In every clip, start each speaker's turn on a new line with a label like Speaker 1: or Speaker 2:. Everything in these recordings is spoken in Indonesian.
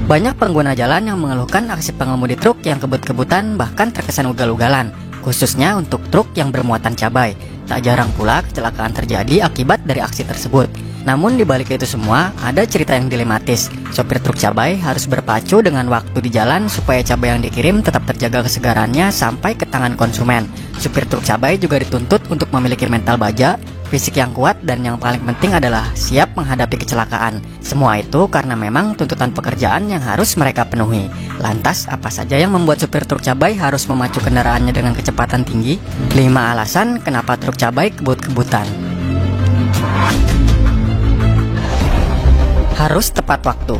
Speaker 1: Banyak pengguna jalan yang mengeluhkan aksi pengemudi truk yang kebut-kebutan bahkan terkesan ugal-ugalan, khususnya untuk truk yang bermuatan cabai. Tak jarang pula kecelakaan terjadi akibat dari aksi tersebut. Namun di balik itu semua, ada cerita yang dilematis. Sopir truk cabai harus berpacu dengan waktu di jalan supaya cabai yang dikirim tetap terjaga kesegarannya sampai ke tangan konsumen. Supir truk cabai juga dituntut untuk memiliki mental baja, fisik yang kuat, dan yang paling penting adalah siap menghadapi kecelakaan. Semua itu karena memang tuntutan pekerjaan yang harus mereka penuhi. Lantas, apa saja yang membuat supir truk cabai harus memacu kendaraannya dengan kecepatan tinggi? 5 alasan kenapa truk cabai kebut-kebutan. Harus tepat waktu.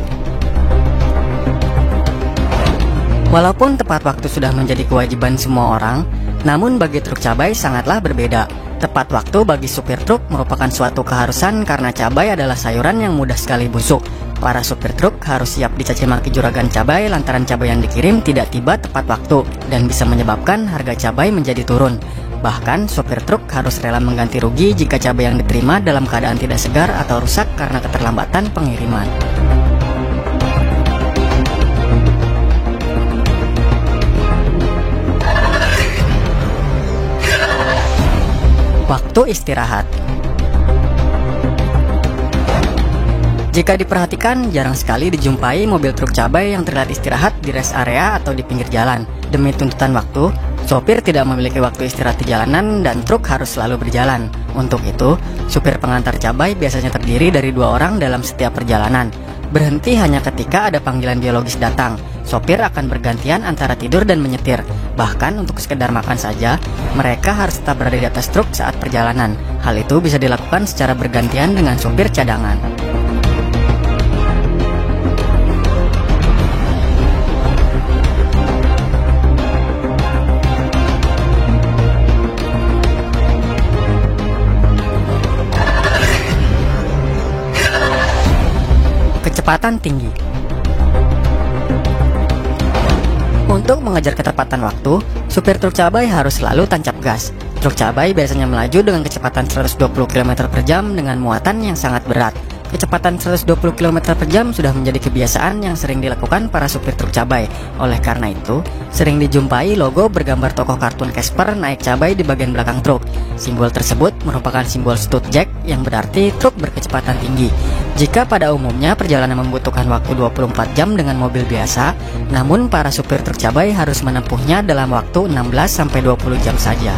Speaker 1: Walaupun tepat waktu sudah menjadi kewajiban semua orang, namun bagi truk cabai sangatlah berbeda. Tepat waktu bagi supir truk merupakan suatu keharusan karena cabai adalah sayuran yang mudah sekali busuk. Para supir truk harus siap dicaci maki juragan cabai lantaran cabai yang dikirim tidak tiba tepat waktu dan bisa menyebabkan harga cabai menjadi turun. Bahkan sopir truk harus rela mengganti rugi jika cabai yang diterima dalam keadaan tidak segar atau rusak karena keterlambatan pengiriman. Waktu istirahat. Jika diperhatikan, jarang sekali dijumpai mobil truk cabai yang terlihat istirahat di rest area atau di pinggir jalan. Demi tuntutan waktu, sopir tidak memiliki waktu istirahat di jalanan dan truk harus selalu berjalan. Untuk itu, supir pengantar cabai biasanya terdiri dari 2 orang dalam setiap perjalanan. Berhenti hanya ketika ada panggilan biologis datang. Sopir akan bergantian antara tidur dan menyetir. Bahkan untuk sekedar makan saja, mereka harus tetap berada di atas truk saat perjalanan. Hal itu bisa dilakukan secara bergantian dengan sopir cadangan. Kecepatan tinggi. Untuk mengejar ketepatan waktu, supir truk cabai harus selalu tancap gas. Truk cabai biasanya melaju dengan kecepatan 120 km per jam dengan muatan yang sangat berat. Kecepatan 120 km per jam sudah menjadi kebiasaan yang sering dilakukan para supir truk cabai. Oleh karena itu, sering dijumpai logo bergambar tokoh kartun Casper naik cabai di bagian belakang truk. Simbol tersebut merupakan simbol stud jack yang berarti truk berkecepatan tinggi. Jika pada umumnya perjalanan membutuhkan waktu 24 jam dengan mobil biasa, namun para supir truk cabai harus menempuhnya dalam waktu 16-20 jam saja.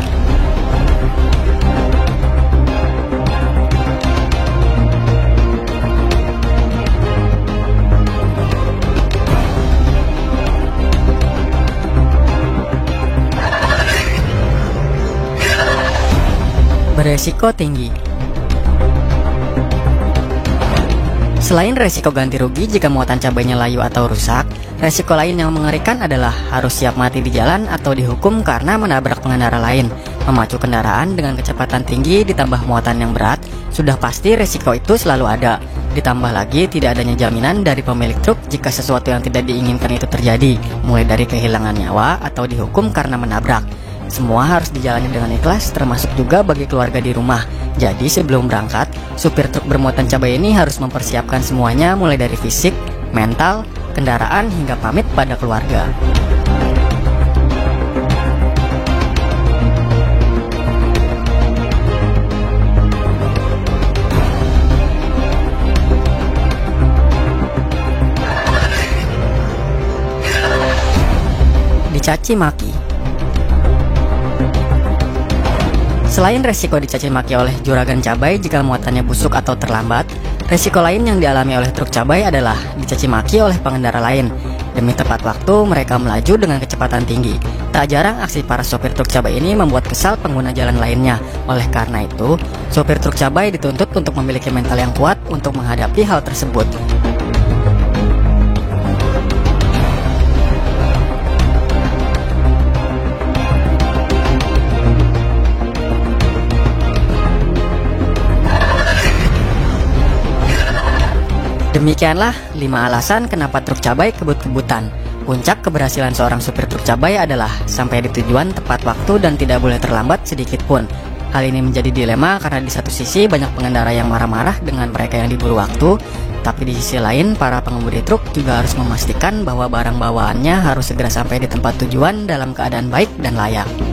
Speaker 1: Beresiko tinggi. Selain resiko ganti rugi jika muatan cabainya layu atau rusak, resiko lain yang mengerikan adalah harus siap mati di jalan atau dihukum karena menabrak pengendara lain. Memacu kendaraan dengan kecepatan tinggi ditambah muatan yang berat, sudah pasti resiko itu selalu ada. Ditambah lagi tidak adanya jaminan dari pemilik truk jika sesuatu yang tidak diinginkan itu terjadi, mulai dari kehilangan nyawa atau dihukum karena menabrak. Semua harus dijalani dengan ikhlas, termasuk juga bagi keluarga di rumah. Jadi sebelum berangkat, supir truk bermuatan cabai ini harus mempersiapkan semuanya mulai dari fisik, mental, kendaraan, hingga pamit pada keluarga. Dicaci maki. Selain resiko dicaci maki oleh juragan cabai jika muatannya busuk atau terlambat, resiko lain yang dialami oleh truk cabai adalah dicaci maki oleh pengendara lain. Demi tepat waktu, mereka melaju dengan kecepatan tinggi. Tak jarang aksi para sopir truk cabai ini membuat kesal pengguna jalan lainnya. Oleh karena itu, sopir truk cabai dituntut untuk memiliki mental yang kuat untuk menghadapi hal tersebut. Demikianlah 5 alasan kenapa truk cabai kebut-kebutan. Puncak keberhasilan seorang supir truk cabai adalah sampai di tujuan tepat waktu dan tidak boleh terlambat sedikit pun. Hal ini menjadi dilema karena di satu sisi banyak pengendara yang marah-marah dengan mereka yang diburu waktu, tapi di sisi lain para pengemudi truk juga harus memastikan bahwa barang bawaannya harus segera sampai di tempat tujuan dalam keadaan baik dan layak.